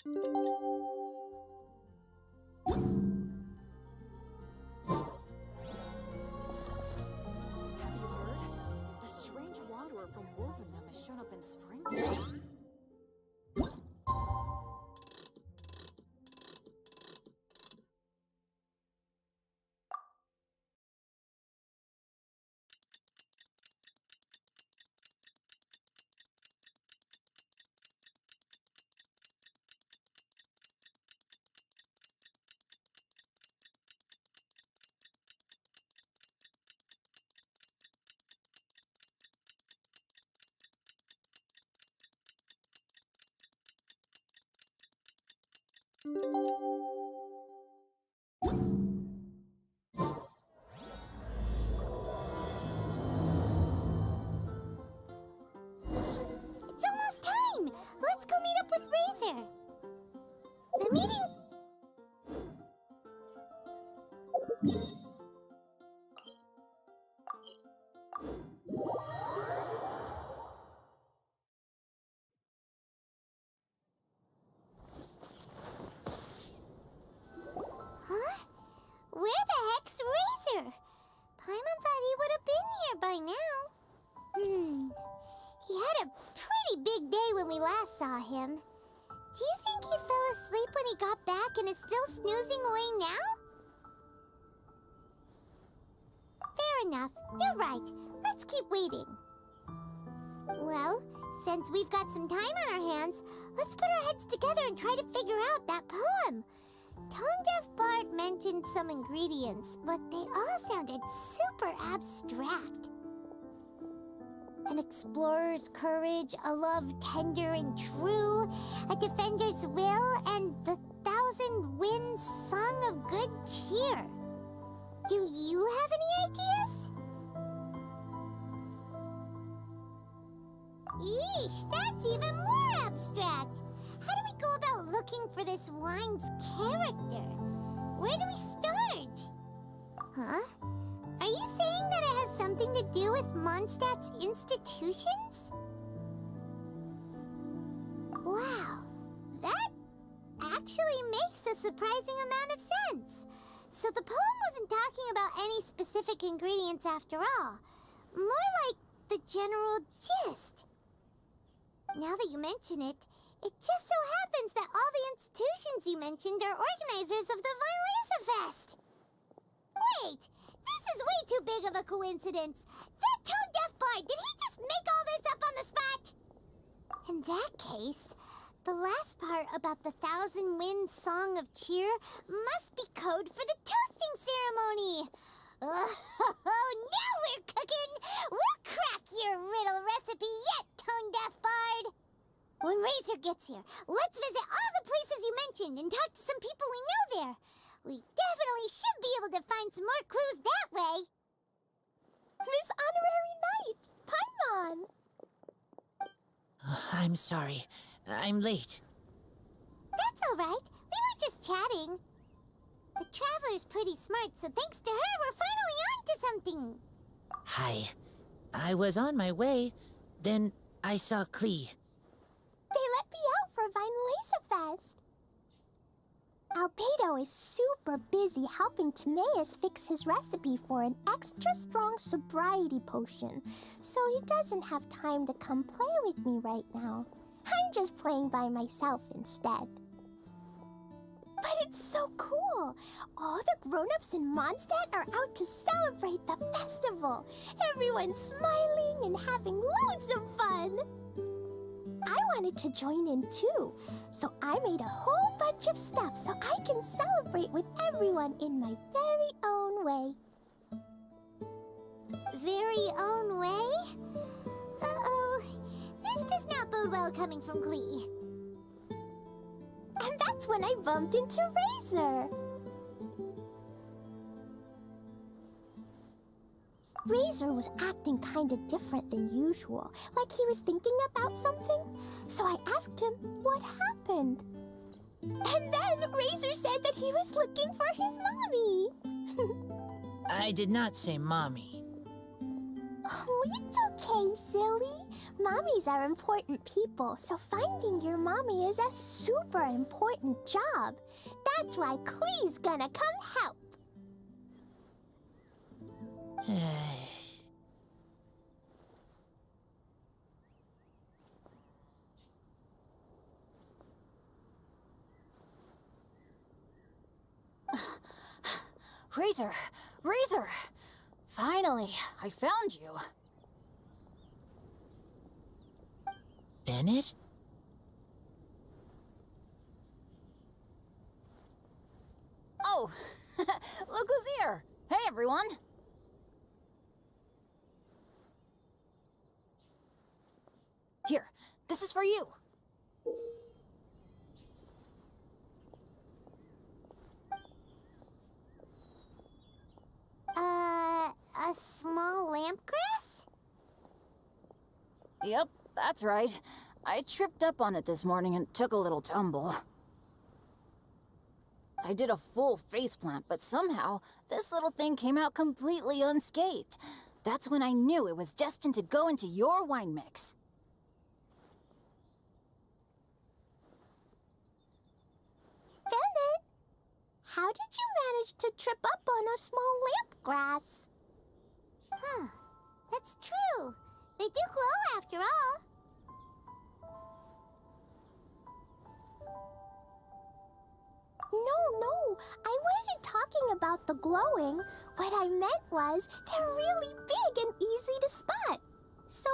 Have you heard? The strange wanderer from Wolvendom has shown up in Springfield. It's almost time! Let's go meet up with Razor! The meeting... Huh? Where the heck's Razor? Paimon thought he would have been here by now. He had a pretty big day when we last saw him. Do you think he fell asleep when he got back and is still snoozing away now? Fair enough. You're right. Let's keep waiting. Well, since we've got some time on our hands, let's put our heads together and try to figure out that poem. Tone Deaf Bard mentioned some ingredients, but they all sounded super abstract. An explorer's courage, a love tender and true, a defender's will, and the thousand winds song of good cheer. Do you have any ideas? Eesh, that's even more abstract. How do we go about looking for this wine's character? Where do we start? Huh? Are you saying that it has something to do with Mondstadt's institutions? Wow, that actually makes a surprising amount of sense. So the poem wasn't talking about any specific ingredients after all. More like the general gist. Now that you mention it, it just so happens that all the institutions you mentioned are organizers of the Von Laser Fest. Wait, this is way too big of a coincidence. That Tone Deaf Bard, did he just make all this up on the spot? In that case, the last part about the Thousand Winds Song of Cheer must be code for the toasting ceremony. Oh, now we're cooking! We'll crack your riddle recipe yet, Tone Deaf Bard! When Razor gets here, let's visit all the places you mentioned and talk to some people we know there. We definitely should be able to find some more clues that way. Miss Honorary Knight, Paimon! I'm sorry. I'm late. That's all right. We were just chatting. The Traveler's pretty smart, so thanks to her, we're finally on to something. Hi. I was on my way, then I saw Klee. They let me out for Vine Laser Fest. Albedo is super busy helping Timaeus fix his recipe for an extra strong sobriety potion, so he doesn't have time to come play with me right now. I'm just playing by myself instead. But it's so cool! All the grown-ups in Mondstadt are out to celebrate the festival! Everyone's smiling and having loads of fun! I wanted to join in too, so I made a whole bunch of stuff so I can celebrate with everyone in my very own way. Very own way? Uh-oh. This does not bode well coming from Klee. And that's when I bumped into Razor. Razor was acting kinda different than usual, like he was thinking about something. So I asked him what happened. And then Razor said that he was looking for his mommy. I did not say mommy. Oh, it's okay, silly. Mommies are important people, so finding your mommy is a super important job. That's why Klee's gonna come help. Razor! Razor! Finally, I found you. Bennett? Oh, look who's here. Hey, everyone. Here, this is for you. A small lampgrass? Yep, that's right. I tripped up on it this morning and took a little tumble. I did a full faceplant, but somehow this little thing came out completely unscathed. That's when I knew it was destined to go into your wine mix. Bennett, how did you manage to trip up on a small lampgrass? Huh. That's true. They do glow after all. No, I wasn't talking about the glowing. What I meant was they're really big and easy to spot. So,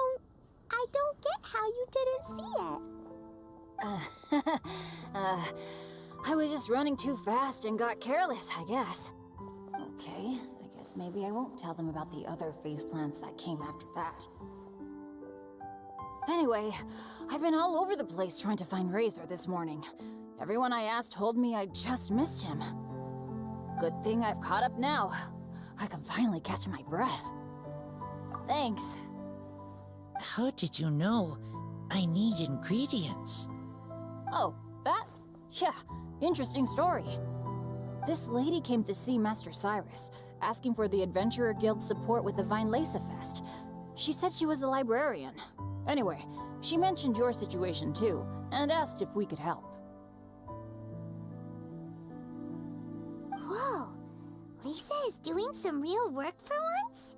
I don't get how you didn't see it. I was just running too fast and got careless, I guess. Okay, I guess maybe I won't tell them about the other faceplants that came after that. Anyway, I've been all over the place trying to find Razor this morning. Everyone I asked told me I just missed him. Good thing I've caught up now. I can finally catch my breath. Thanks. How did you know I need ingredients? Oh, that? Yeah, interesting story. This lady came to see Master Cyrus, asking for the Adventurer Guild support with the Vine Lesa Fest. She said she was a librarian. Anyway, she mentioned your situation too, and asked if we could help. Whoa. Lisa is doing some real work for once?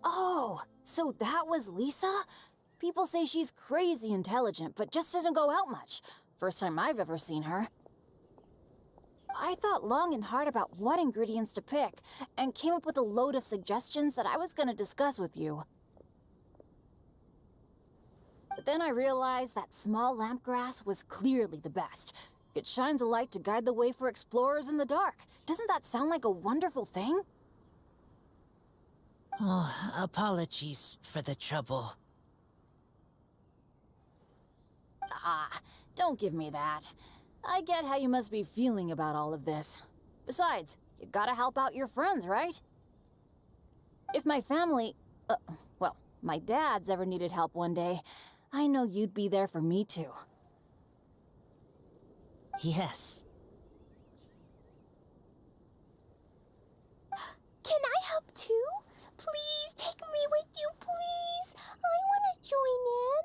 Oh, so that was Lisa? People say she's crazy intelligent, but just doesn't go out much. First time I've ever seen her. I thought long and hard about what ingredients to pick, and came up with a load of suggestions that I was gonna discuss with you. But then I realized that small lampgrass was clearly the best. It shines a light to guide the way for explorers in the dark. Doesn't that sound like a wonderful thing? Oh, apologies for the trouble. Ah, don't give me that. I get how you must be feeling about all of this. Besides, you gotta help out your friends, right? If my family, well, my dad's ever needed help one day, I know you'd be there for me too. Yes. Can I help too? Please take me with you, please. I want to join in.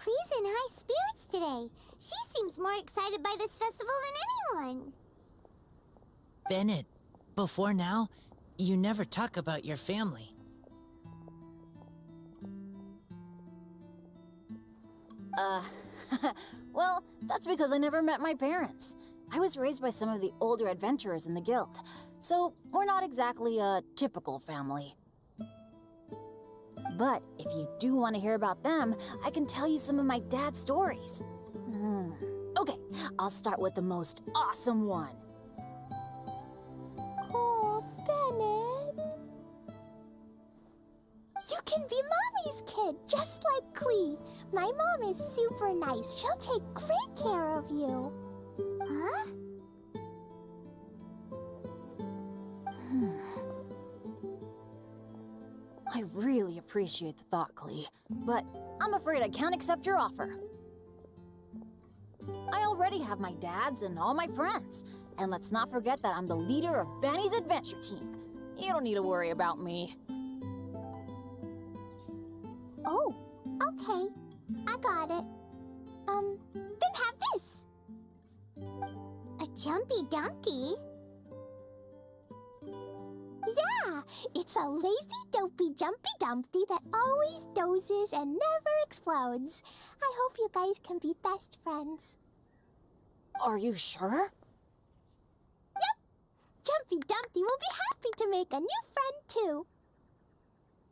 Klee's in high spirits today. She seems more excited by this festival than anyone. Bennett, before now, you never talk about your family. Well, that's because I never met my parents. I was raised by some of the older adventurers in the guild, so we're not exactly a typical family. But if you do want to hear about them, I can tell you some of my dad's stories. Okay, I'll start with the most awesome one. Oh, Bennett. You can be Mommy's kid, just like Klee. My mom is super nice. She'll take great care of you. Huh? I really appreciate the thought, Klee, but I'm afraid I can't accept your offer. I already have my dad's and all my friends, and let's not forget that I'm the leader of Banny's adventure team. You don't need to worry about me. Oh, okay. I got it. Then have this. A Jumpy Dumpty? Yeah, it's a lazy, dopey, jumpy dumpty that always dozes and never explodes. I hope you guys can be best friends. Are you sure? Jumpy Dumpty will be happy to make a new friend, too.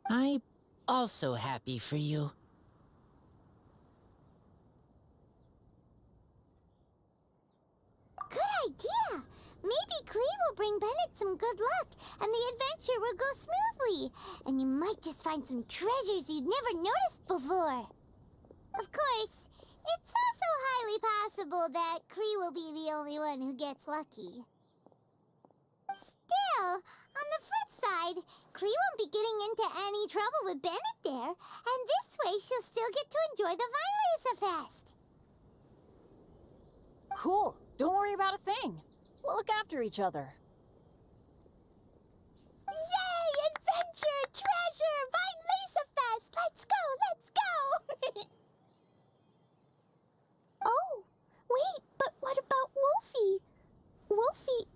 I'm also happy for you. Good idea! Maybe Klee will bring Bennett some good luck, and the adventure will go smoothly. And you might just find some treasures you'd never noticed before. Of course, it's also highly possible that Klee will be the only one who gets lucky. Still, on the flip side, Klee won't be getting into any trouble with Bennett there, and this way she'll still get to enjoy the Vine Fest. Cool. Don't worry about a thing. We'll look after each other. Yay! Adventure! Treasure! Vine Fest! Let's go! Let's go! Oh, wait, but what about Wolfie? Wolfie,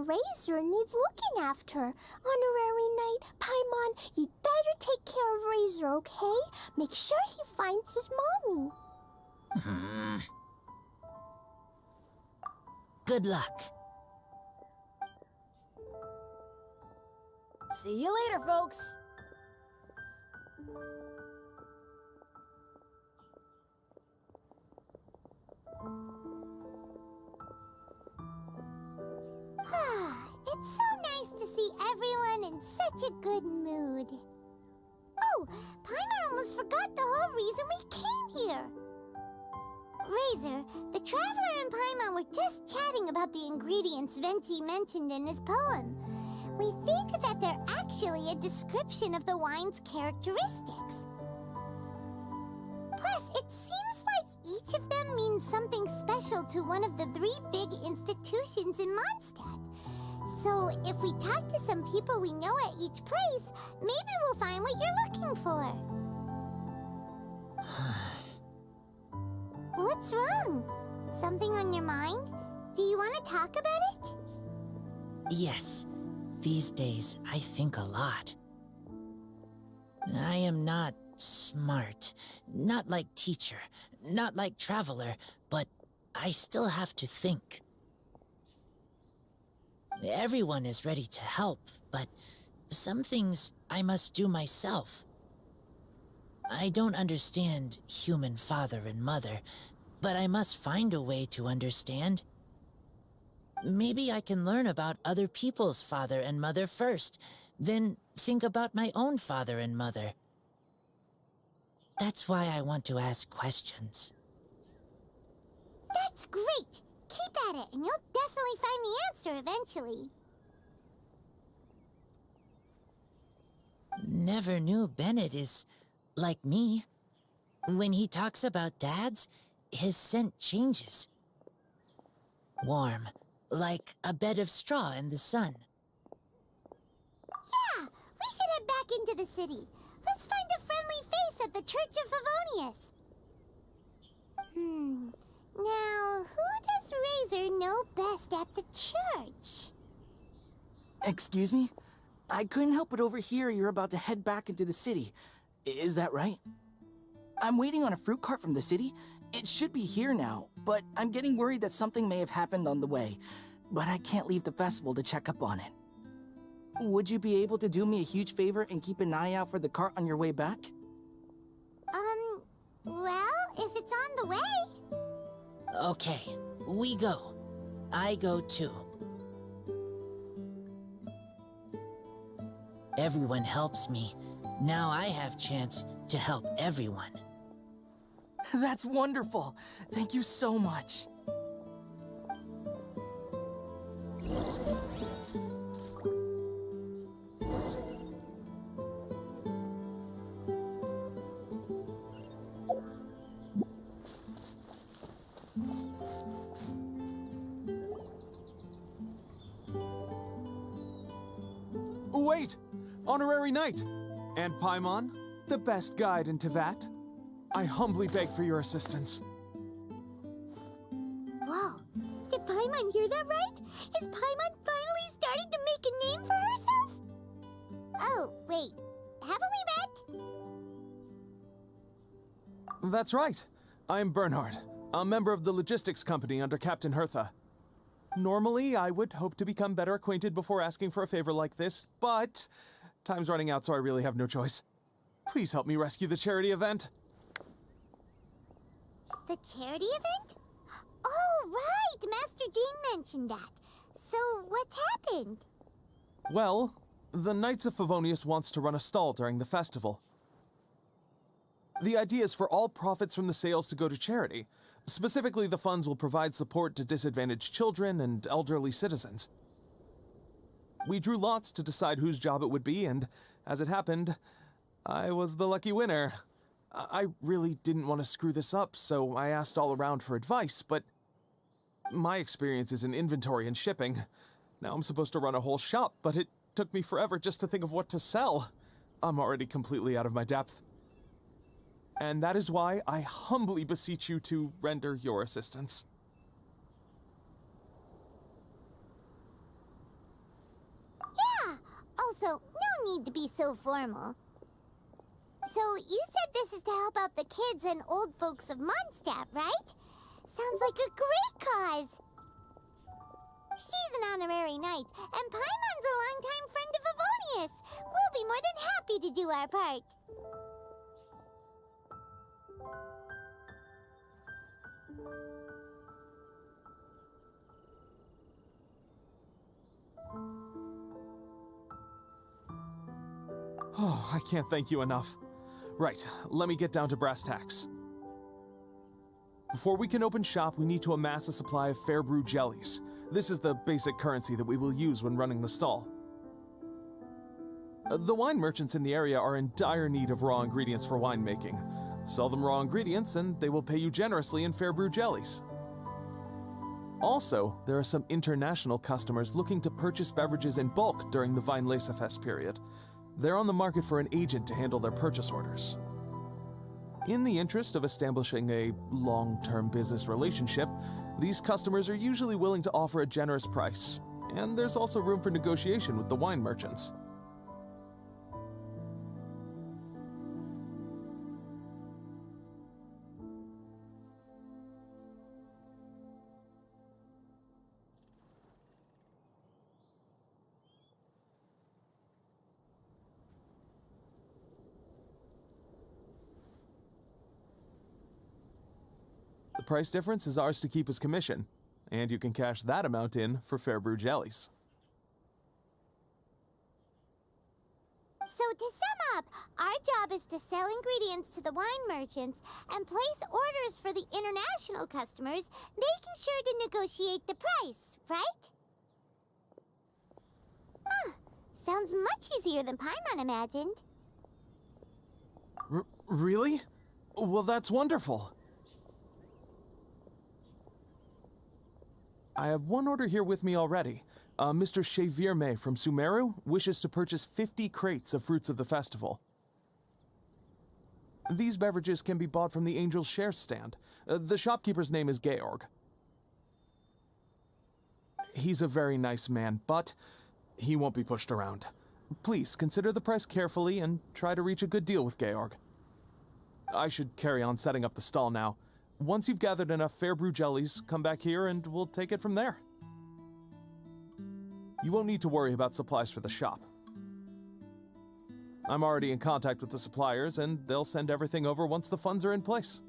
Razor needs looking after. Honorary Knight, Paimon, you'd better take care of Razor, okay? Make sure he finds his mommy. Good luck. See you later, folks. It's so nice to see everyone in such a good mood. Oh, Paimon almost forgot the whole reason we came here. Razor, the Traveler and Paimon were just chatting about the ingredients Venti mentioned in his poem. We think that they're actually a description of the wine's characteristics. Plus, it seems like each of them means something special to one of the 3 big institutions in Mondstadt. So, if we talk to some people we know at each place, maybe we'll find what you're looking for. What's wrong? Something on your mind? Do you want to talk about it? Yes, these days I think a lot. I am not smart, not like teacher, not like traveler, but I still have to think. Everyone is ready to help, but some things I must do myself. I don't understand human father and mother, but I must find a way to understand. Maybe I can learn about other people's father and mother first, then think about my own father and mother. That's why I want to ask questions. That's great! Keep at it, and you'll definitely find the answer eventually. Never knew Bennett is like me. When he talks about dads, his scent changes. Warm, like a bed of straw in the sun. Yeah, we should head back into the city. Let's find a friendly face at the Church of Favonius. Now, who does Razor know best at the church? Excuse me? I couldn't help but overhear you're about to head back into the city. Is that right? I'm waiting on a fruit cart from the city. It should be here now, but I'm getting worried that something may have happened on the way. But I can't leave the festival to check up on it. Would you be able to do me a huge favor and keep an eye out for the cart on your way back? Well, if it's on the way. Okay, we go. I go too. Everyone helps me. Now I have chance to help everyone. That's wonderful. Thank you so much. wait! Honorary Knight! And Paimon, the best guide in Tevat. I humbly beg for your assistance. Whoa, did Paimon hear that right? Is Paimon finally starting to make a name for herself? Oh, wait, haven't we met? That's right. I'm Bernhard, a member of the logistics company under Captain Hertha. Normally, I would hope to become better acquainted before asking for a favor like this, but time's running out, so I really have no choice. Please help me rescue the charity event. The charity event? Oh, right! Master Jean mentioned that. So, what's happened? Well, the Knights of Favonius wants to run a stall during the festival. The idea is for all profits from the sales to go to charity. Specifically, the funds will provide support to disadvantaged children and elderly citizens. We drew lots to decide whose job it would be, and as it happened, I was the lucky winner. I really didn't want to screw this up, so I asked all around for advice, but my experience is in inventory and shipping. Now I'm supposed to run a whole shop, but it took me forever just to think of what to sell. I'm already completely out of my depth. And that is why I humbly beseech you to render your assistance. Yeah! Also, no need to be so formal. So, you said this is to help out the kids and old folks of Mondstadt, right? Sounds like a great cause! She's an honorary knight, and Paimon's a longtime friend of Favonius. We'll be more than happy to do our part. Oh, I can't thank you enough. Right, let me get down to brass tacks. Before we can open shop, we need to amass a supply of fair brew jellies. This is the basic currency that we will use when running the stall. The wine merchants in the area are in dire need of raw ingredients for winemaking. Sell them raw ingredients and they will pay you generously in fair brew jellies. Also, there are some international customers looking to purchase beverages in bulk during the Weinlesefest period. They're on the market for an agent to handle their purchase orders. In the interest of establishing a long-term business relationship, these customers are usually willing to offer a generous price, and there's also room for negotiation with the wine merchants. The price difference is ours to keep as commission, and you can cash that amount in for fair brew jellies. So to sum up, our job is to sell ingredients to the wine merchants and place orders for the international customers, making sure to negotiate the price, right? Huh. Sounds much easier than Paimon imagined. Really? Well, that's wonderful. I have one order here with me already. Mr. Chevirme from Sumeru wishes to purchase 50 crates of fruits of the festival. These beverages can be bought from the Angel's Share stand. The shopkeeper's name is Georg. He's a very nice man, but he won't be pushed around. Please consider the price carefully and try to reach a good deal with Georg. I should carry on setting up the stall now. Once you've gathered enough fair brew jellies, come back here and we'll take it from there. You won't need to worry about supplies for the shop. I'm already in contact with the suppliers and they'll send everything over once the funds are in place.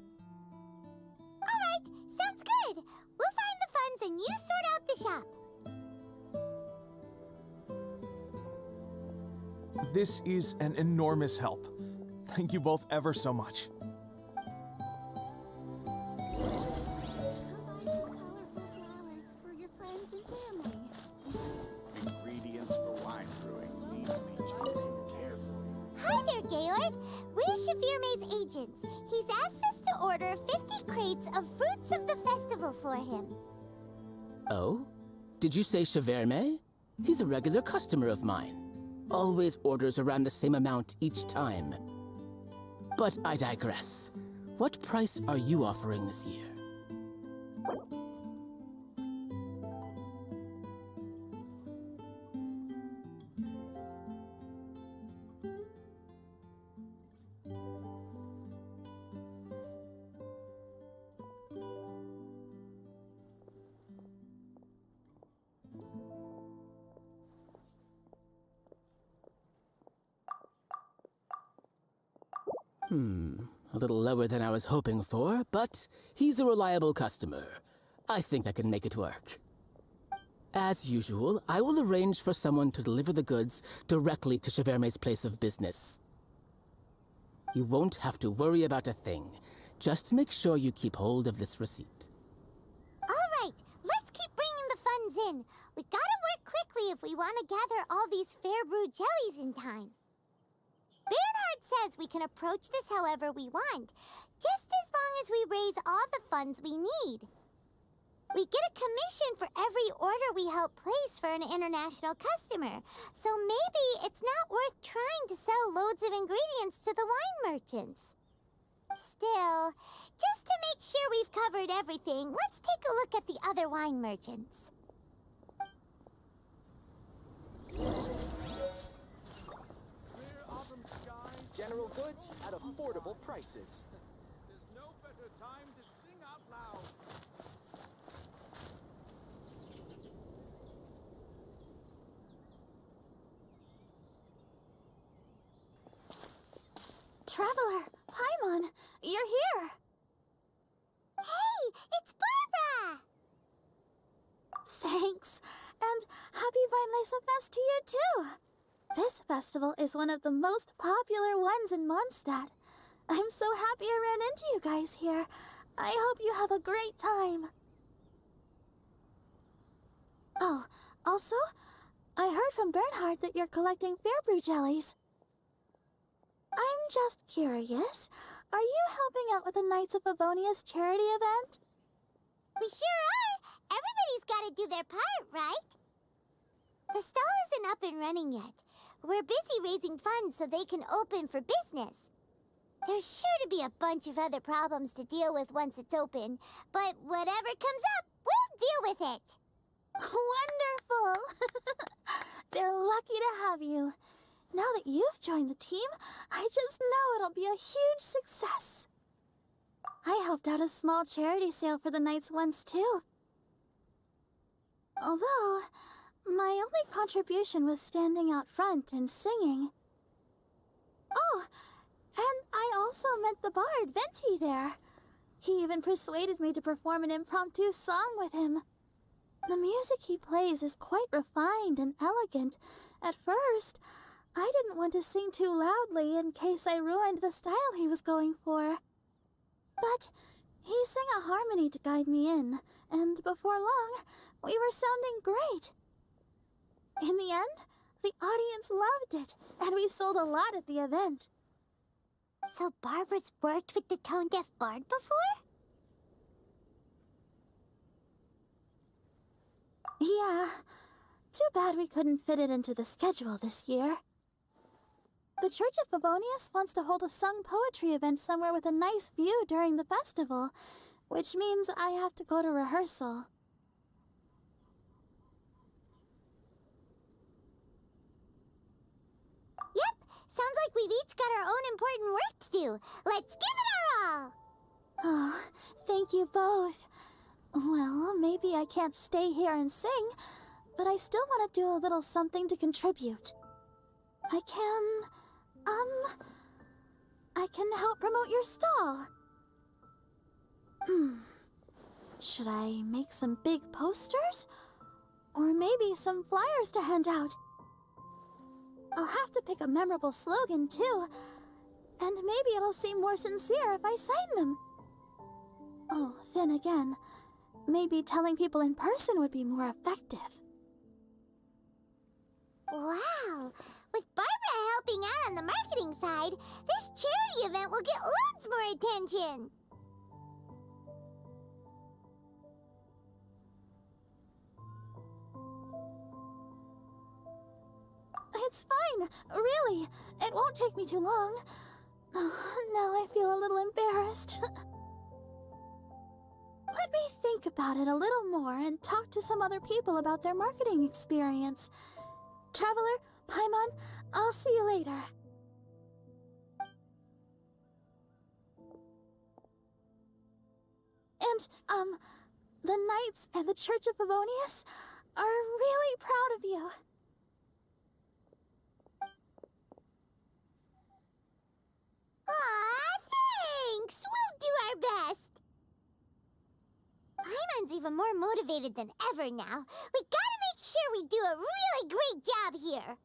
Alright, sounds good. We'll find the funds and you sort out the shop. This is an enormous help. Thank you both ever so much. Ingredients for wine brewing need to be chosen carefully. Hi there, Georg. We're Chevirme's agents. He's asked us to order 50 crates of fruits of the festival for him. Oh? Did you say Chevirme? He's a regular customer of mine. always orders around the same amount each time. But I digress. What price are you offering this year? A little lower than I was hoping for, but he's a reliable customer. I think I can make it work. As usual, I will arrange for someone to deliver the goods directly to Cheverme's place of business. You won't have to worry about a thing. Just make sure you keep hold of this receipt. All right, let's keep bringing the funds in. We gotta work quickly if we want to gather all these fair brew jellies in time. Bernhard says we can approach this however we want, just as long as we raise all the funds we need. We get a commission for every order we help place for an international customer, so maybe it's not worth trying to sell loads of ingredients to the wine merchants. Still, just to make sure we've covered everything, let's take a look at the other wine merchants. General goods at affordable prices. There's no better time to sing out loud. Traveler, Paimon, you're here. Hey, it's Barbara! Thanks, and happy Weinlese Fest to you too. This festival is one of the most popular ones in Mondstadt. I'm so happy I ran into you guys here. I hope you have a great time. Oh, also, I heard from Bernhard that you're collecting Fairbrew jellies. I'm just curious, are you helping out with the Knights of Favonia's charity event? We sure are! Everybody's gotta do their part, right? The stall isn't up and running yet. We're busy raising funds so they can open for business. There's sure to be a bunch of other problems to deal with once it's open, but whatever comes up, we'll deal with it. Wonderful! They're lucky to have you. Now that you've joined the team, I just know it'll be a huge success. I helped out a small charity sale for the Knights once too. Although, my only contribution was standing out front and singing. Oh, and I also met the bard, Venti, there. He even persuaded me to perform an impromptu song with him. The music he plays is quite refined and elegant. At first, I didn't want to sing too loudly in case I ruined the style he was going for. But he sang a harmony to guide me in, and before long, we were sounding great. In the end, the audience loved it, and we sold a lot at the event. So Barbara's worked with the tone-deaf bard before? Yeah. Too bad we couldn't fit it into the schedule this year. The Church of Favonius wants to hold a sung poetry event somewhere with a nice view during the festival, which means I have to go to rehearsal. Yep, sounds like we've each got our own important work to do. Let's give it our all! Oh, thank you both. Well, maybe I can't stay here and sing, but I still want to do a little something to contribute. I can help promote your stall. Should I make some big posters? Or maybe some flyers to hand out? I'll have to pick a memorable slogan, too. And maybe it'll seem more sincere if I sign them. Oh, then again, maybe telling people in person would be more effective. Wow! With Barbara helping out on the marketing side, this charity event will get loads more attention! It's fine, really. It won't take me too long. Now I feel a little embarrassed. Let me think about it a little more and talk to some other people about their marketing experience. Traveler, Paimon, I'll see you later. And, the Knights and the Church of Favonius are really proud of you. Aw, thanks! We'll do our best! Paimon's even more motivated than ever now. We gotta make sure we do a really great job here!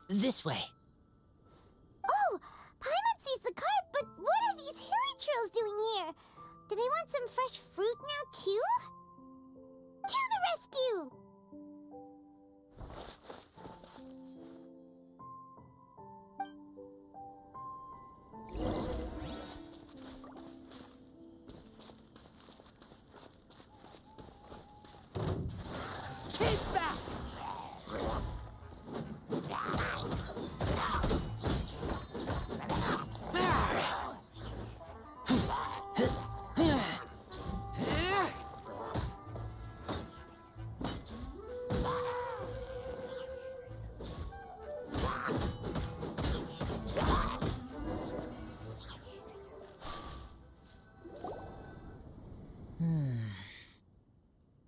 This way. Oh! Paimon sees the cart, but what are these hilly trails doing here? Do they want some fresh fruit now, too? To the rescue! Keep back!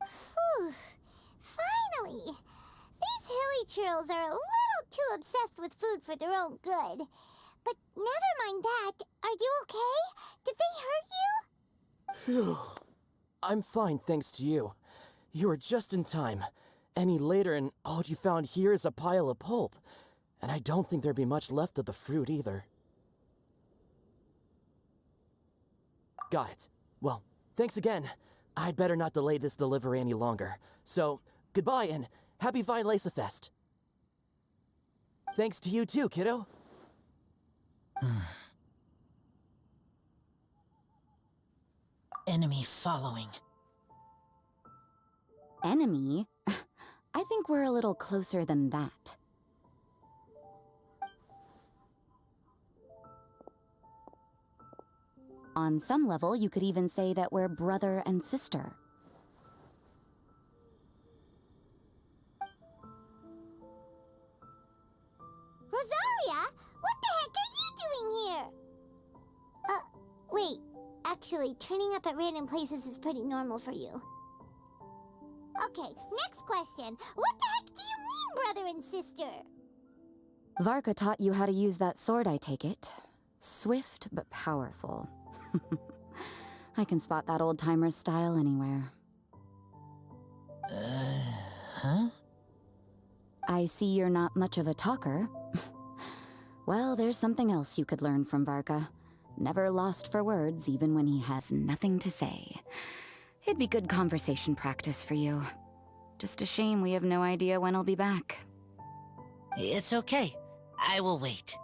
Whew. Finally! These hilly trails are a little too obsessed with food for their own good. But never mind that. Are you okay? Did they hurt you? Phew. I'm fine, thanks to you. You were just in time. Any later and all you found here is a pile of pulp. And I don't think there'd be much left of the fruit either. Got it. Well, thanks again. I'd better not delay this delivery any longer. So, goodbye and happy Vine Lace Fest. Thanks to you too, kiddo. Enemy following. Enemy? I think we're a little closer than that. On some level, you could even say that we're brother and sister. Rosaria? What the heck are you doing here? Wait. Actually, turning up at random places is pretty normal for you. Okay, next question. What the heck do you mean, brother and sister? Varka taught you how to use that sword, I take it. Swift but powerful. I can spot that old-timer's style anywhere. Huh? I see you're not much of a talker. Well, there's something else you could learn from Varka. Never lost for words, even when he has nothing to say. It'd be good conversation practice for you. Just a shame we have no idea when he'll be back. It's okay. I will wait.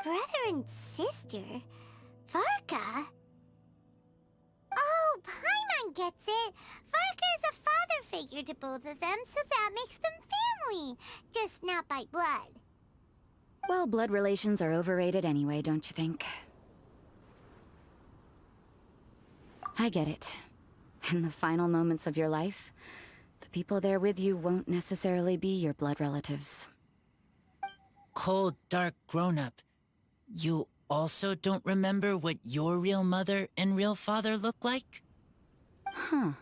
Brother and sister? Varka? Oh, Paimon gets it. Varka is a father figure to both of them, so that makes them family. Just not by blood. Well, blood relations are overrated anyway, don't you think? I get it. In the final moments of your life, the people there with you won't necessarily be your blood relatives. Cold, dark grown-up. You also don't remember what your real mother and real father look like? Huh.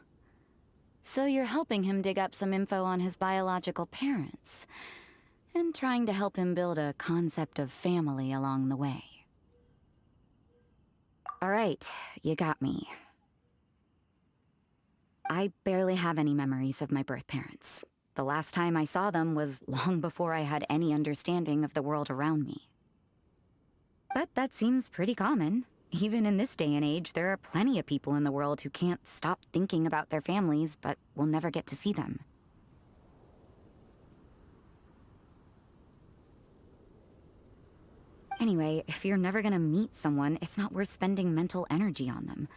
So you're helping him dig up some info on his biological parents, and trying to help him build a concept of family along the way. All right, you got me. I barely have any memories of my birth parents. The last time I saw them was long before I had any understanding of the world around me. But that seems pretty common. Even in this day and age, there are plenty of people in the world who can't stop thinking about their families, but will never get to see them. Anyway, if you're never gonna meet someone, it's not worth spending mental energy on them.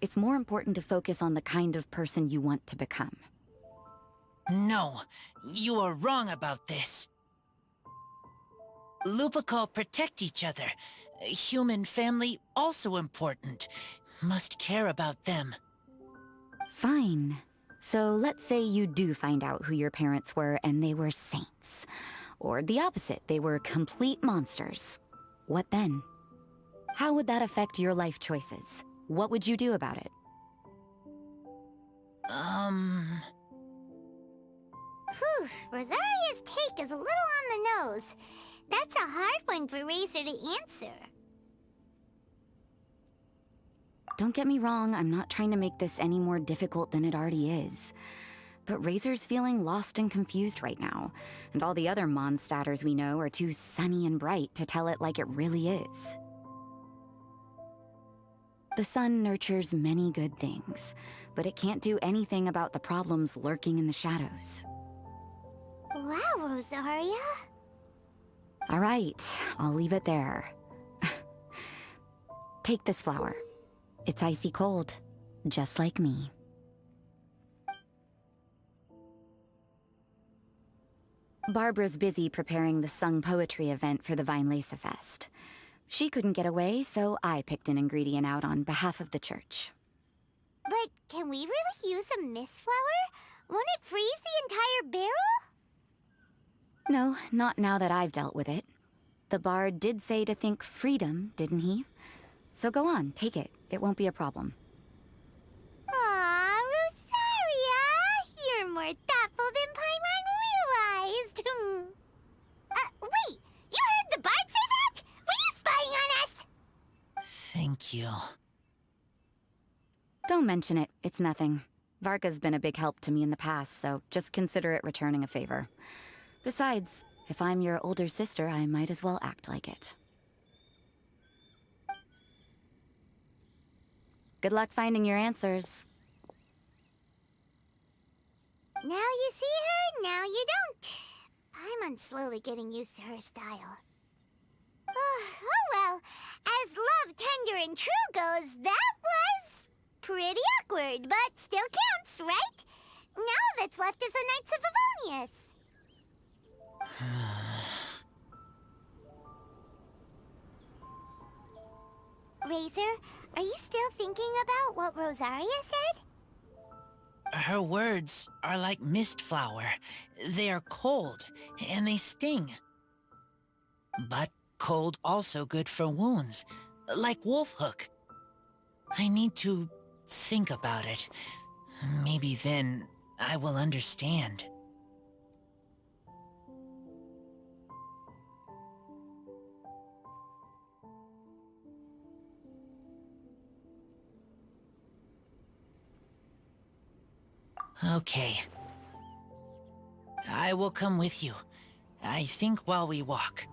It's more important to focus on the kind of person you want to become. No, you are wrong about this. Lupical protect each other. Human family also important. Must care about them. Fine. So let's say you do find out who your parents were and they were saints. Or the opposite, they were complete monsters. What then? How would that affect your life choices? What would you do about it? Whew, Rosaria's take is a little on the nose. That's a hard one for Razor to answer. Don't get me wrong, I'm not trying to make this any more difficult than it already is. But Razor's feeling lost and confused right now, and all the other Mondstadters we know are too sunny and bright to tell it like it really is. The sun nurtures many good things, but it can't do anything about the problems lurking in the shadows. Wow, Rosaria. All right, I'll leave it there. Take this flower. It's icy cold, just like me. Barbara's busy preparing the sung poetry event for the Weinlese Fest. She couldn't get away, so I picked an ingredient out on behalf of the church. But can we really use a mist flower? Won't it freeze the entire barrel? No, not now that I've dealt with it. The bard did say to think freedom, didn't he? So go on, take it. It won't be a problem. Aw, Rosaria! You're more thoughtful than Paimon realized. Wait! You heard the bard say that? Were you spying on us? Thank you. Don't mention it. It's nothing. Varka's been a big help to me in the past, so just consider it returning a favor. Besides, if I'm your older sister, I might as well act like it. Good luck finding your answers. Now you see her, now you don't. Paimon's slowly getting used to her style. Oh well, as love, tender, and true goes, that was pretty awkward, but still counts, right? Now that's left is the Knights of Favonius. Razor, are you still thinking about what Rosaria said? Her words are like mist flower. They are cold, and they sting. But cold also good for wounds, like Wolfhook. I need to think about it. Maybe then I will understand. Okay. I will come with you. I think while we walk.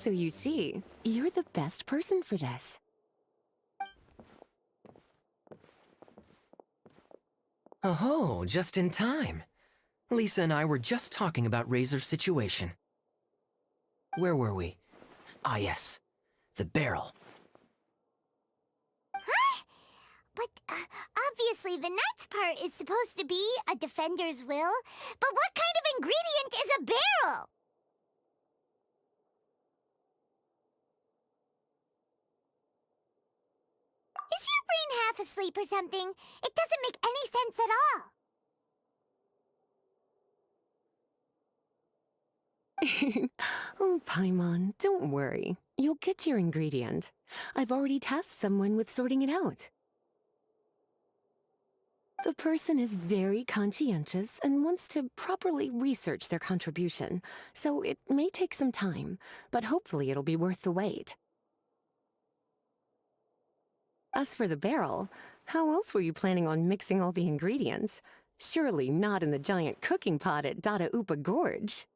So you see, you're the best person for this. Oh, just in time. Lisa and I were just talking about Razor's situation. Where were we? Ah, yes. The barrel. Huh? But obviously the nuts part is supposed to be a defender's will. But what kind of ingredient is a barrel? Is your brain half asleep or something? It doesn't make any sense at all. Oh, Paimon, don't worry. You'll get your ingredient. I've already tasked someone with sorting it out. The person is very conscientious and wants to properly research their contribution, so it may take some time, but hopefully it'll be worth the wait. As for the barrel, how else were you planning on mixing all the ingredients? Surely not in the giant cooking pot at Dada Upa Gorge.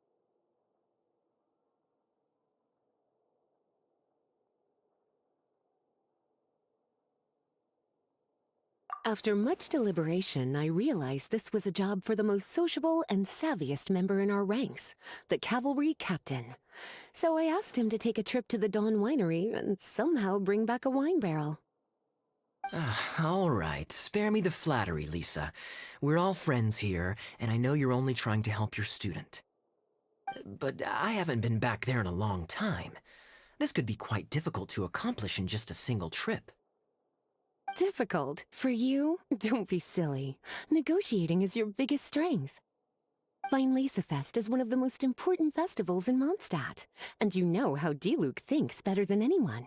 After much deliberation, I realized this was a job for the most sociable and savviest member in our ranks, the cavalry captain. So I asked him to take a trip to the Dawn Winery and somehow bring back a wine barrel. All right, spare me the flattery, Lisa. We're all friends here, and I know you're only trying to help your student. But I haven't been back there in a long time. This could be quite difficult to accomplish in just a single trip. Difficult? For you? Don't be silly. Negotiating is your biggest strength. Vine Lisa Fest is one of the most important festivals in Mondstadt, and you know how Diluc thinks better than anyone.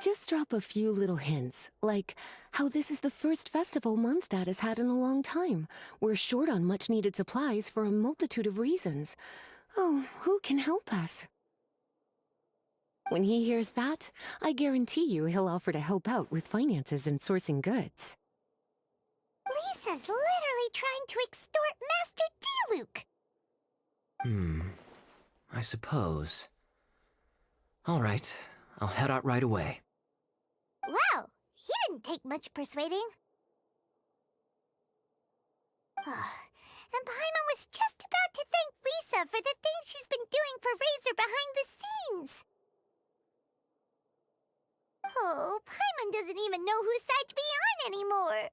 Just drop a few little hints, like how this is the first festival Mondstadt has had in a long time. We're short on much-needed supplies for a multitude of reasons. Oh, who can help us? When he hears that, I guarantee you he'll offer to help out with finances and sourcing goods. Lisa's literally trying to extort Master Diluc. I suppose. All right, I'll head out right away. Wow, he didn't take much persuading. And Paimon was just about to thank Lisa for the things she's been doing for Razor behind the scenes. Oh, Paimon doesn't even know whose side to be on anymore.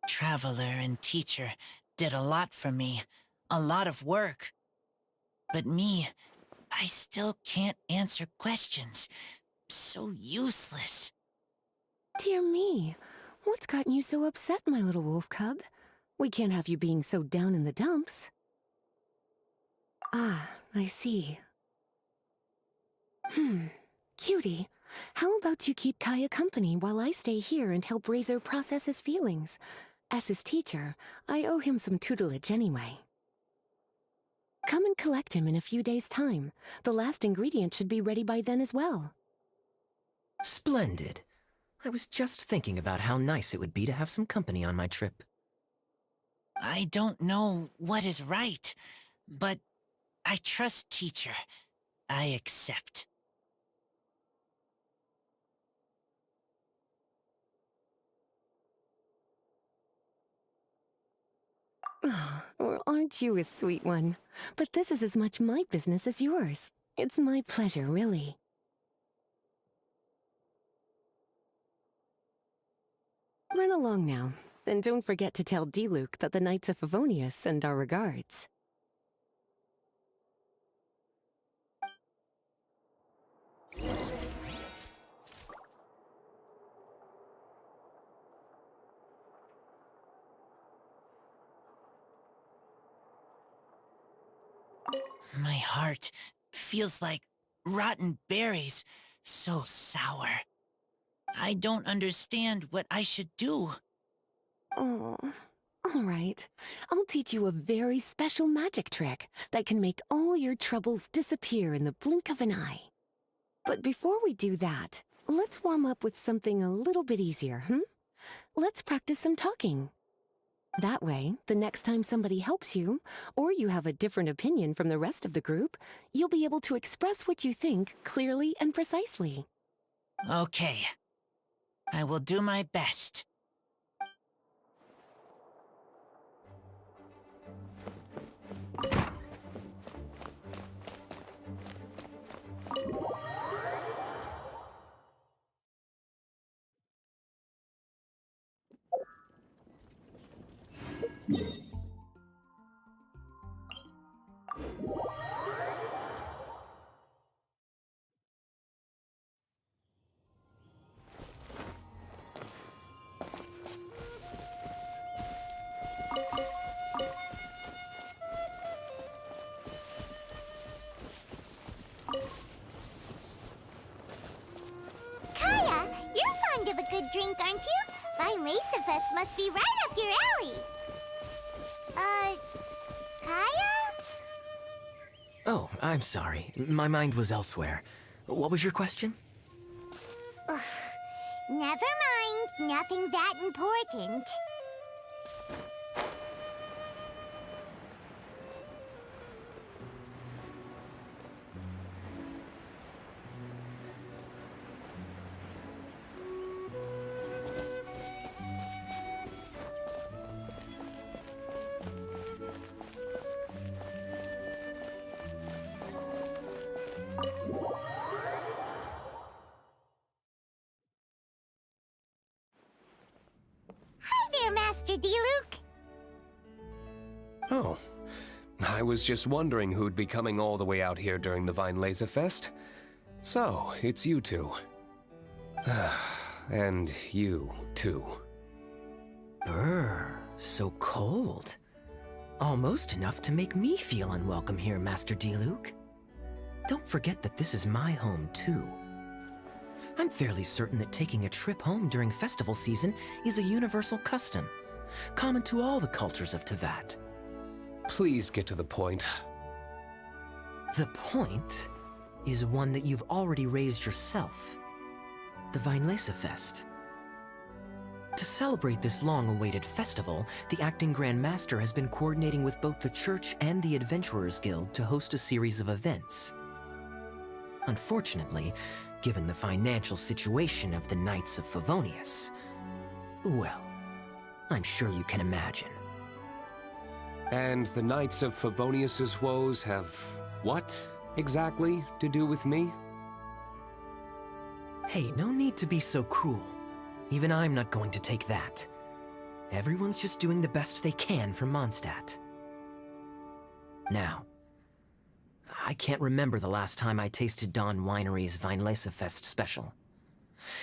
Traveler and teacher did a lot for me. A lot of work. But me, I still can't answer questions. So useless. Dear me, what's gotten you so upset, my little wolf cub? We can't have you being so down in the dumps. Ah, I see. Cutie, how about you keep Kaya company while I stay here and help Razor process his feelings? As his teacher, I owe him some tutelage anyway. Come and collect him in a few days' time. The last ingredient should be ready by then as well. Splendid. I was just thinking about how nice it would be to have some company on my trip. I don't know what is right, but I trust teacher. I accept. Well, aren't you a sweet one? But this is as much my business as yours. It's my pleasure, really. Run along now, and don't forget to tell Diluc that the Knights of Favonius send our regards. My heart feels like rotten berries, so sour. I don't understand what I should do. Oh, all right. I'll teach you a very special magic trick that can make all your troubles disappear in the blink of an eye. But before we do that, let's warm up with something a little bit easier, Let's practice some talking. That way, the next time somebody helps you, or you have a different opinion from the rest of the group, you'll be able to express what you think clearly and precisely. Okay. I will do my best. Kaya, you're fond of a good drink, aren't you? Vine Mesa Fest must be right up your alley. Kaya? Oh, I'm sorry. My mind was elsewhere. What was your question? Ugh, never mind. Nothing that important. Hi there, Master D-Luke. Oh, I was just wondering who'd be coming all the way out here during the Vine Laser Fest. So, it's you two. And you, too. Brr, so cold. Almost enough to make me feel unwelcome here, Master D-Luke. Don't forget that this is my home, too. I'm fairly certain that taking a trip home during festival season is a universal custom, common to all the cultures of Teyvat. Please get to the point. The point is one that you've already raised yourself. The Vine Laser Fest. To celebrate this long-awaited festival, the Acting Grand Master has been coordinating with both the Church and the Adventurers Guild to host a series of events. Unfortunately, given the financial situation of the Knights of Favonius, well, I'm sure you can imagine. And the Knights of Favonius's woes have what, exactly, to do with me? Hey, no need to be so cruel. Even I'm not going to take that. Everyone's just doing the best they can for Mondstadt. Now, I can't remember the last time I tasted Dawn Winery's Vine Laser Fest special.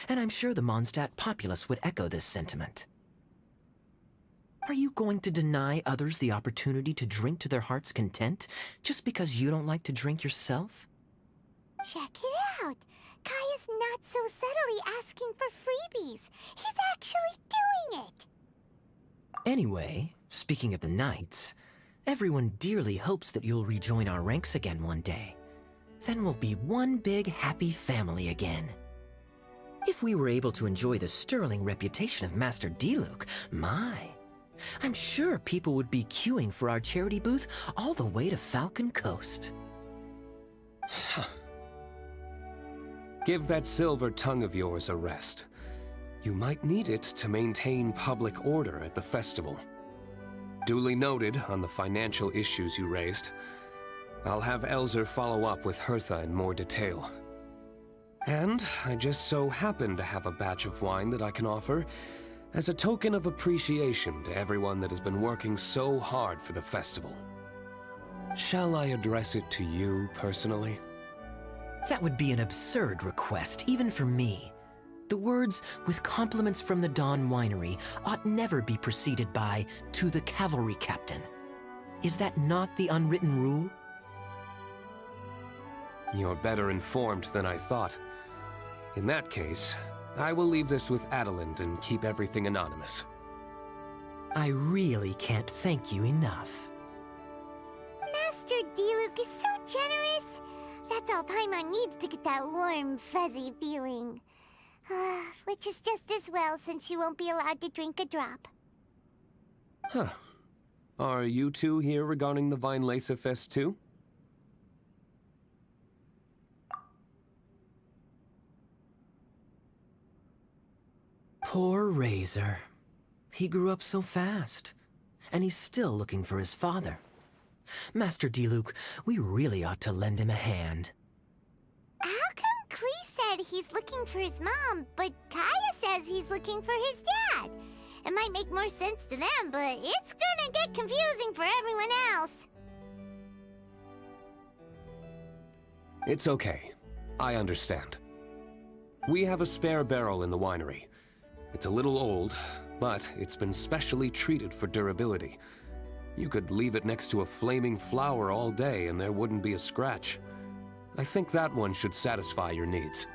And I'm sure the Mondstadt populace would echo this sentiment. Are you going to deny others the opportunity to drink to their heart's content just because you don't like to drink yourself? Check it out. Kaya's not so subtly asking for freebies. He's actually doing it. Anyway, speaking of the Knights, everyone dearly hopes that you'll rejoin our ranks again one day. Then we'll be one big happy family again. If we were able to enjoy the sterling reputation of Master D-Luke, my, I'm sure people would be queuing for our charity booth all the way to Falcon Coast. Give that silver tongue of yours a rest. You might need it to maintain public order at the festival. Duly noted on the financial issues you raised. I'll have Elzer follow up with Hertha in more detail. And I just so happen to have a batch of wine that I can offer as a token of appreciation to everyone that has been working so hard for the festival. Shall I address it to you personally? That would be an absurd request, even for me. The words, with compliments from the Dawn Winery, ought never be preceded by, to the cavalry captain. Is that not the unwritten rule? You're better informed than I thought. In that case, I will leave this with Adelind and keep everything anonymous. I really can't thank you enough. Master D-Luke is so generous. That's all Paimon needs to get that warm, fuzzy feeling. Which is just as well since she won't be allowed to drink a drop. Huh. Are you two here regarding the Vine Laser Fest too? Poor Razor. He grew up so fast, and he's still looking for his father. Master D-Luke, we really ought to lend him a hand. How come Klee said he's looking for his mom, but Kaya says he's looking for his dad? It might make more sense to them, but it's gonna get confusing for everyone else. It's okay. I understand. We have a spare barrel in the winery. It's a little old, but it's been specially treated for durability. You could leave it next to a flaming flower all day and there wouldn't be a scratch. I think that one should satisfy your needs.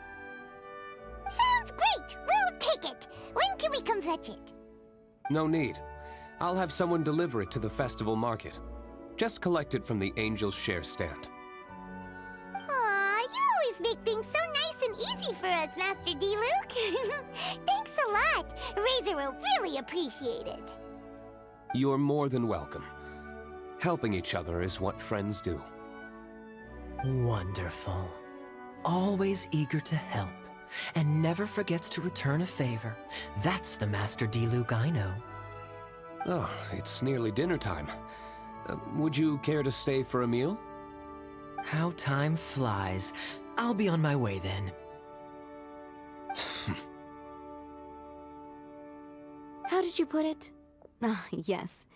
Sounds great! We'll take it! When can we come fetch it? No need. I'll have someone deliver it to the festival market. Just collect it from the Angel's Share stand. Aw, you always make things so nice and easy for us, Master D-Luke. Thanks a lot. Razor will really appreciate it. You're more than welcome. Helping each other is what friends do. Wonderful. Always eager to help, and never forgets to return a favor. That's the Master D-Luke I know. Oh, it's nearly dinner time. Would you care to stay for a meal? How time flies. I'll be on my way then. How did you put it? Ah, yes.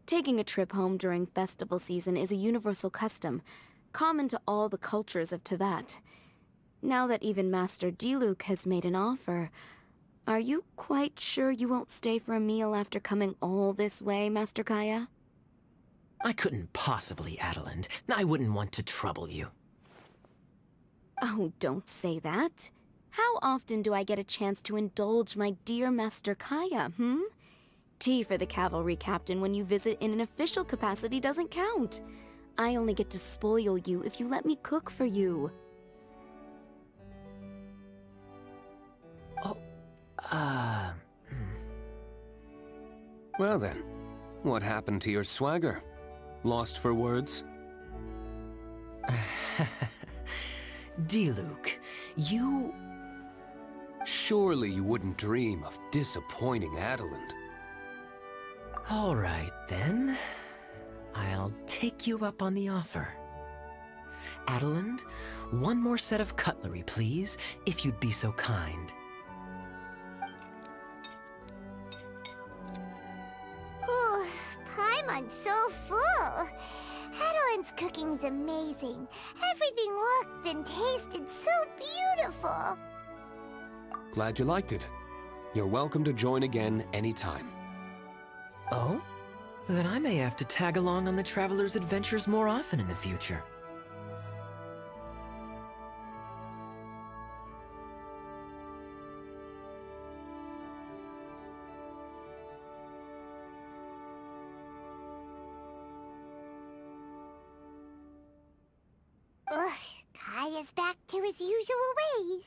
Taking a trip home during festival season is a universal custom, common to all the cultures of Teyvat. Now that even Master D-Luke has made an offer, are you quite sure you won't stay for a meal after coming all this way, Master Kaya? I couldn't possibly, Adeland. I wouldn't want to trouble you. Oh, don't say that. How often do I get a chance to indulge my dear Master Kaya, Tea for the cavalry captain when you visit in an official capacity doesn't count. I only get to spoil you if you let me cook for you. Oh, Well then, what happened to your swagger? Lost for words? D-Luke, you... Surely you wouldn't dream of disappointing Adeland. All right, then. I'll take you up on the offer. Adeland, one more set of cutlery, please, if you'd be so kind. Ooh, Paimon's so full. Adeland's cooking's amazing. Everything looked and tasted so beautiful. Glad you liked it. You're welcome to join again anytime. Oh? Then I may have to tag along on the Traveler's adventures more often in the future. Ugh, Kaya's back to his usual ways.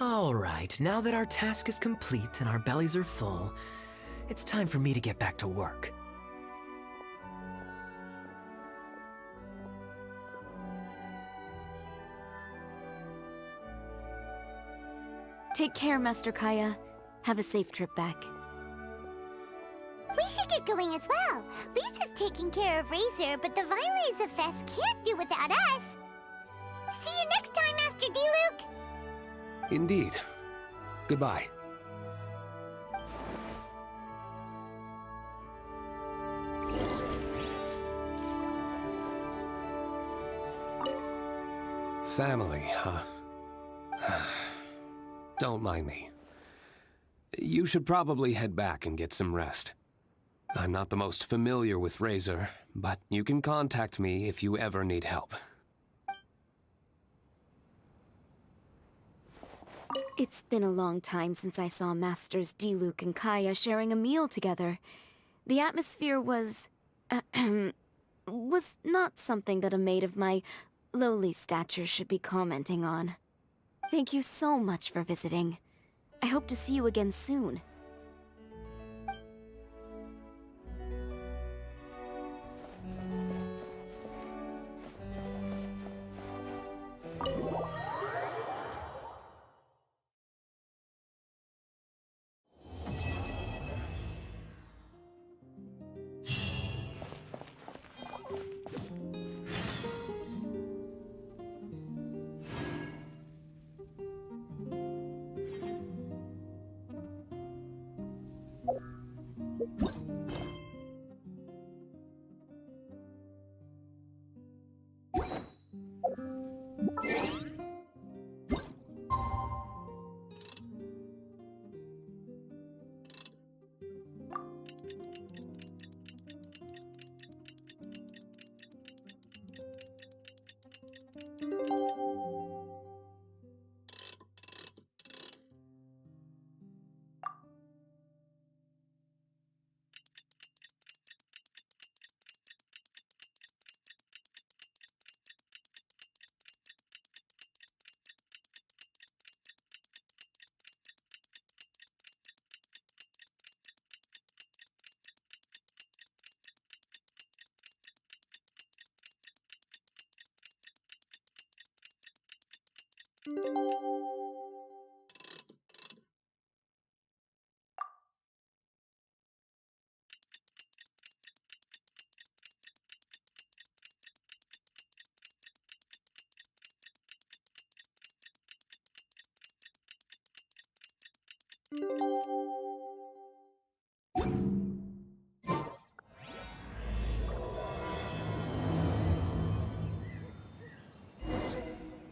All right, now that our task is complete and our bellies are full, it's time for me to get back to work. Take care, Master Kaya. Have a safe trip back. We should get going as well. Lisa's taking care of Razor, but the Virays of Fest can't do without us. See you next time, Master D-Luke! Indeed. Goodbye. Family, huh? Don't mind me. You should probably head back and get some rest. I'm not the most familiar with Razor, but you can contact me if you ever need help. It's been a long time since I saw Masters D-Luke and Kaya sharing a meal together. The atmosphere was not something that a maid of my lowly stature should be commenting on. Thank you so much for visiting. I hope to see you again soon.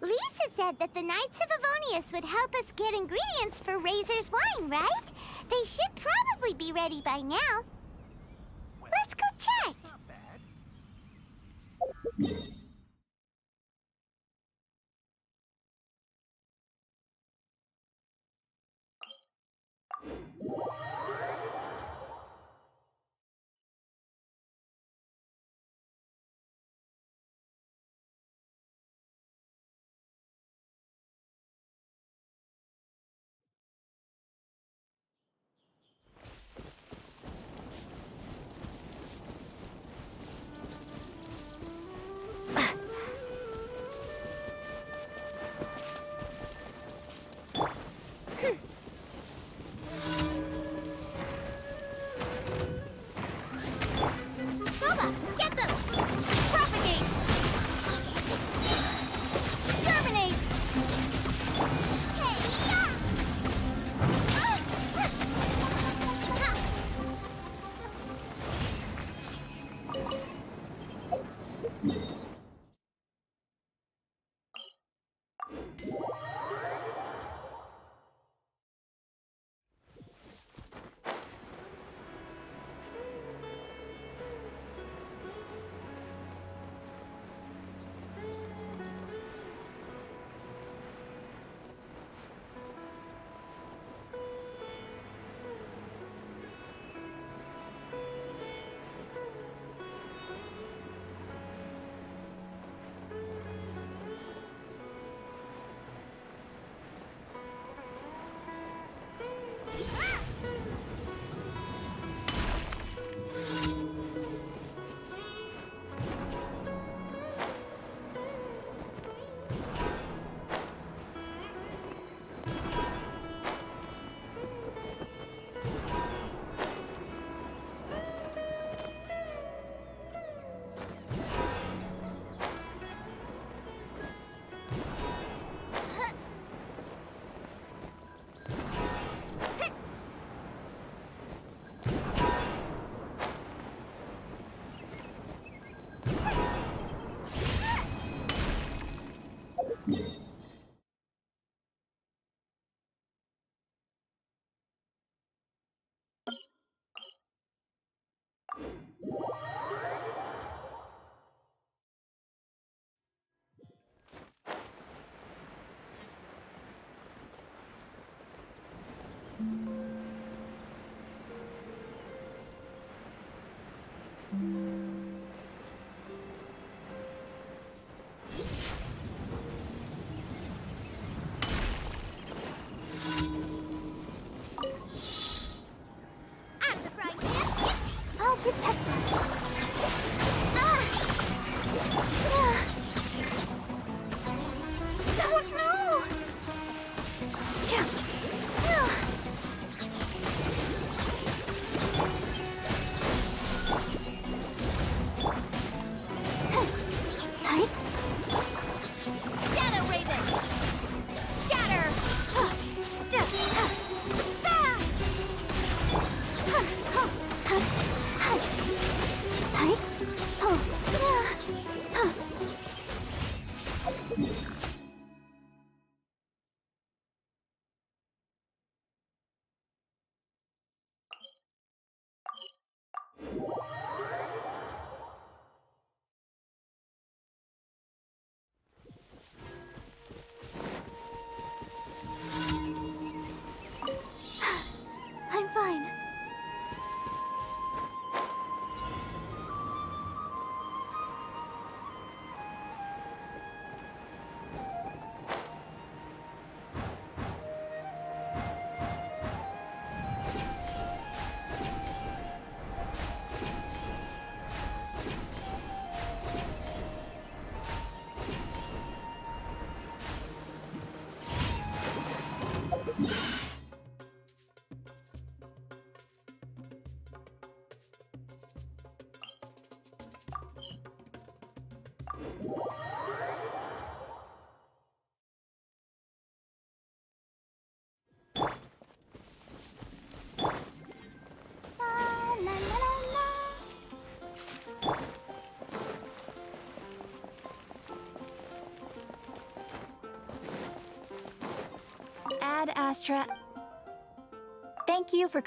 Lisa said that the Knights of Avonius would help us get ingredients for Razor's wine, right? They should probably be ready by now. Let's go check! I'm the bright man. I'll protect us. Oh no! Shadow Raven! Scatter! I'm fine. Ad Astra. Thank you for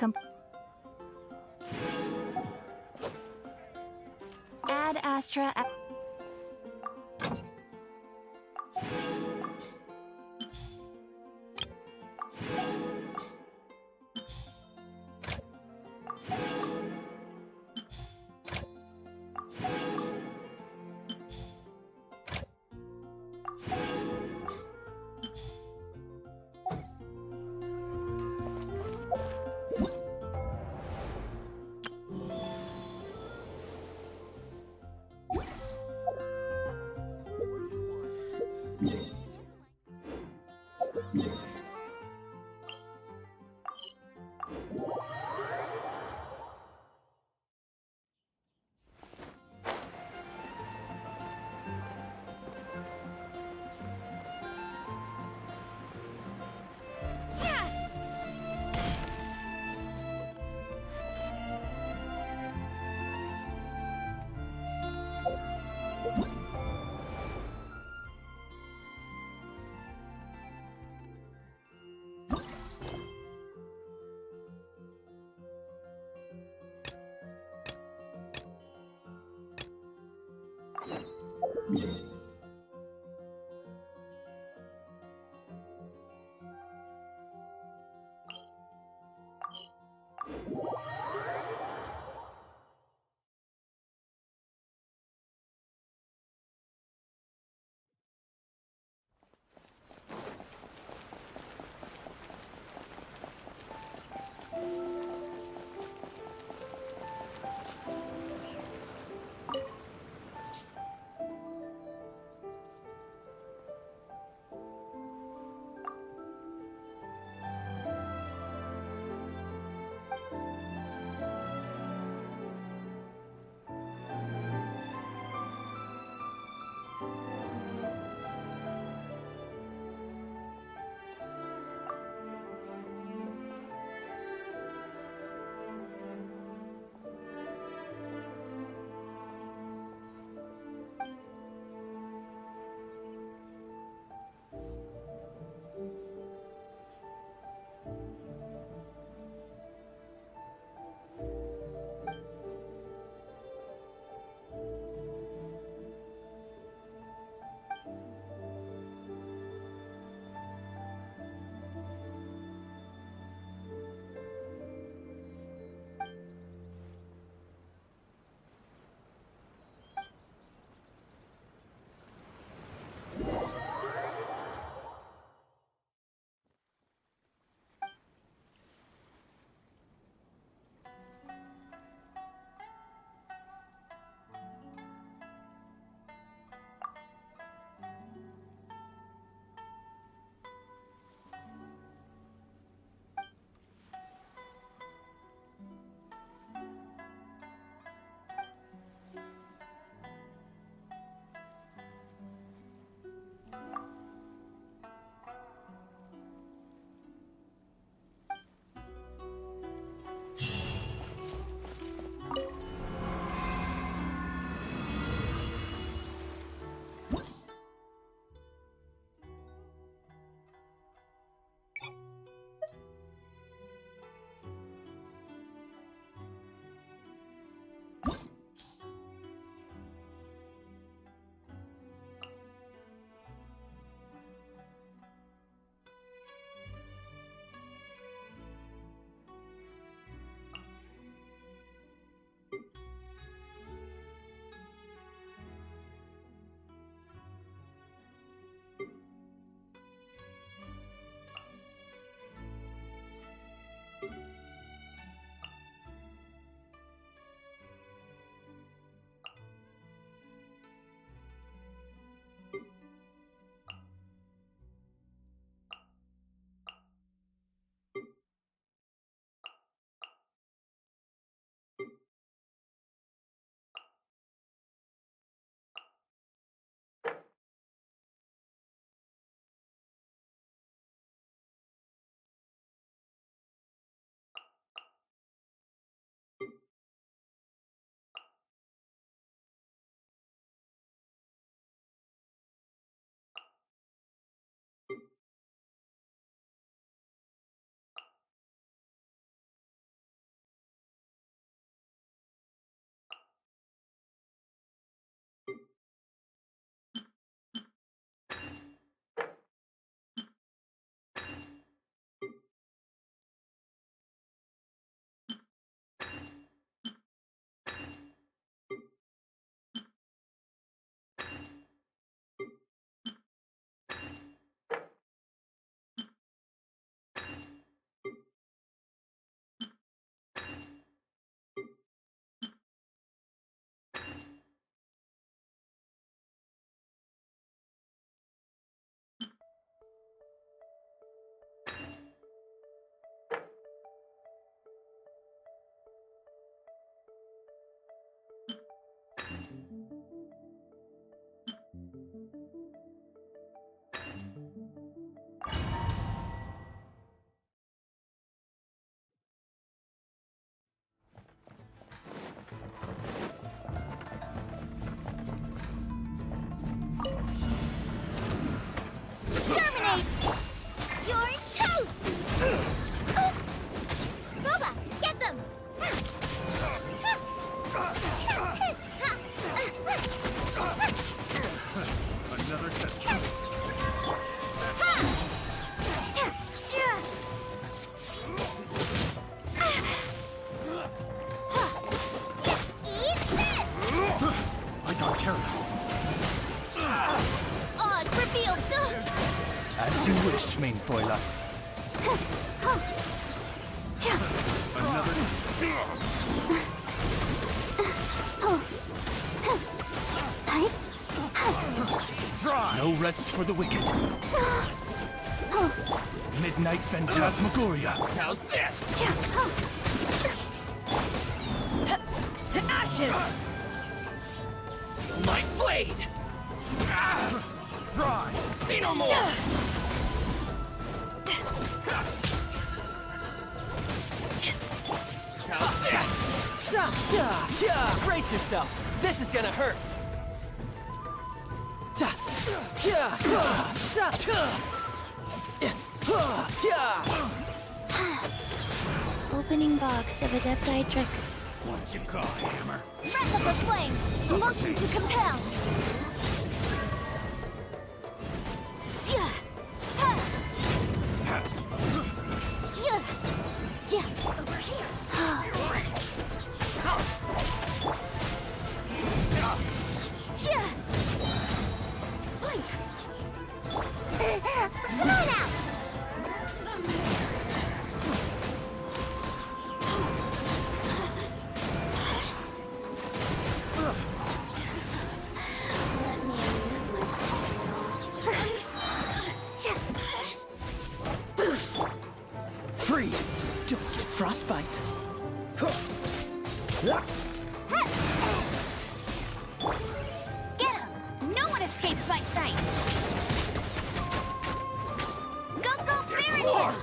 Ad Astra. spoiler. Another. No rest for the wicked. Midnight Phantasmagoria. How's this? To ashes! Light blade. Fry. See no more. Brace yourself. This is gonna hurt. Opening box of Adepti tricks. What you got, Hammer? Breath of the flame! Motion to compel! Over here! Blink! Come on out! Let me amuse myself. Freeze! Don't get frostbite. Get him! No one escapes my sights! Go, Baron!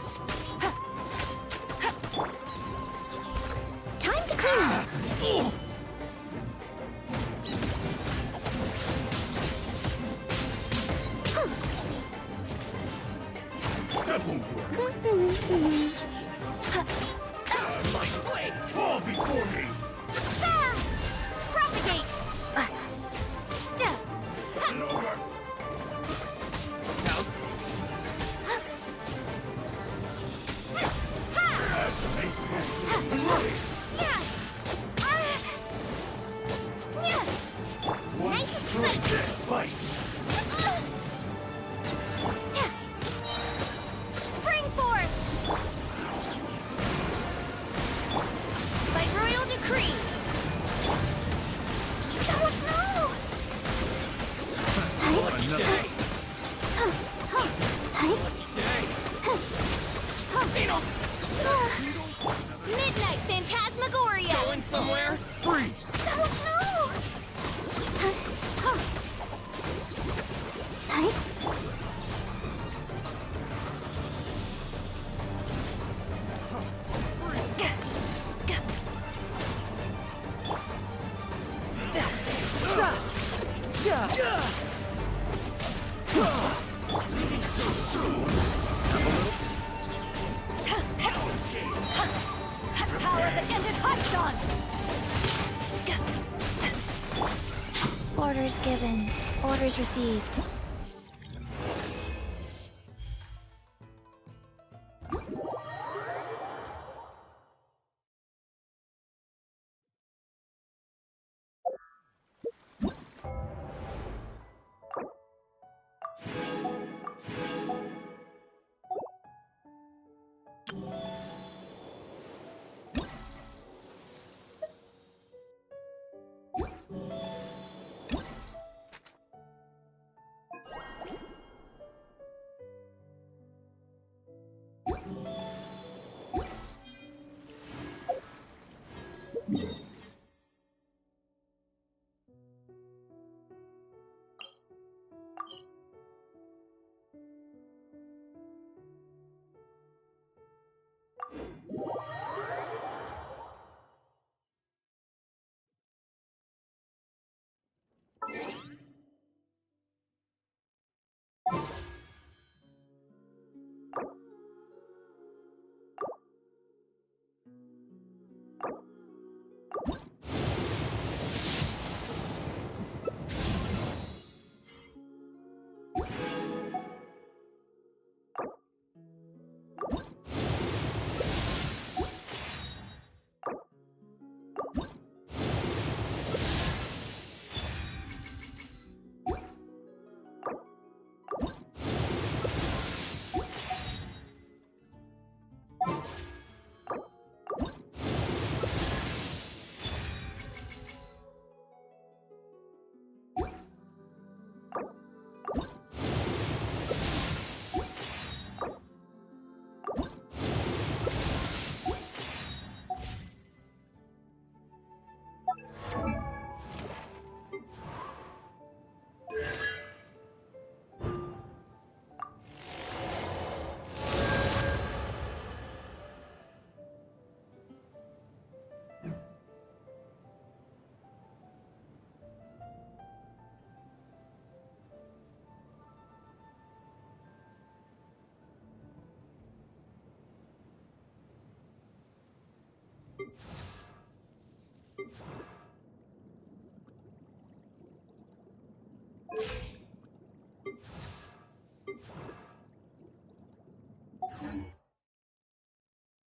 Time to clean up! That won't work. Light blade. Fall before me. Propagate! Lower. Nice and quick! Fight. Spring forth! By royal decree! Oh no! Lucky day. Midnight Phantasmagoria! Going somewhere? Freeze. Oh no! Leaving so soon. Power that ended hot dawn! Orders given. Orders received. Yeah.